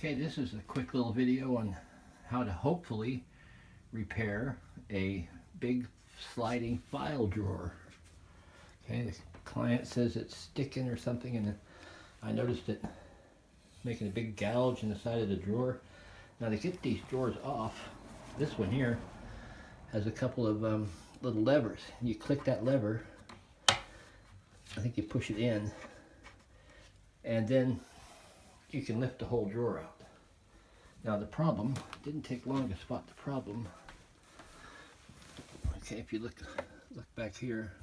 Okay, this is a quick little video on how to hopefully repair a big sliding file drawer. Okay, the client says it's sticking or something, and I noticed it making a big gouge in the side of the drawer. Now, to get these drawers off, this one here has a couple of little levers. You click that lever, I think you push it in, and then you can lift the whole drawer out. Now the problem, didn't take long to spot the problem. Okay, if you look back here,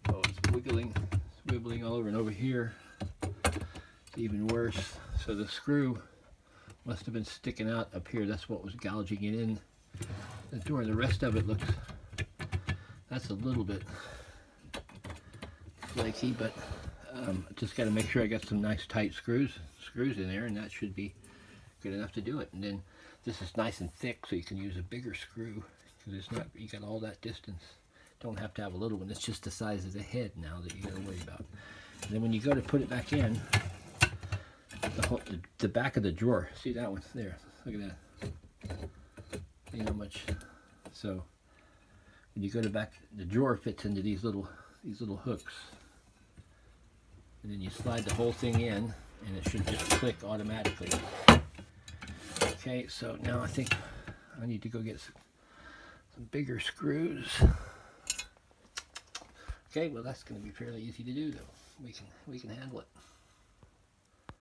oh, it's wiggling, it's wibbling all over, and over here it's even worse. So the screw must have been sticking out up here. That's what was gouging it in the door. The rest of it looks, that's a little bit flaky, but just got to make sure I got some nice tight screws in there, and that should be good enough to do it. And then this is nice and thick, so you can use a bigger screw because it's not, you got all that distance. Don't have to have a little one. It's just the size of the head now that you got to worry about. And then when you go to put it back in, the back of the drawer, see that one there? Look at that. See how much? So when you go to back, the drawer fits into these little hooks, and then you slide the whole thing in, and it should just click automatically. Okay, so now I think I need to go get some bigger screws. Okay, well, that's going to be fairly easy to do, though. We can handle it.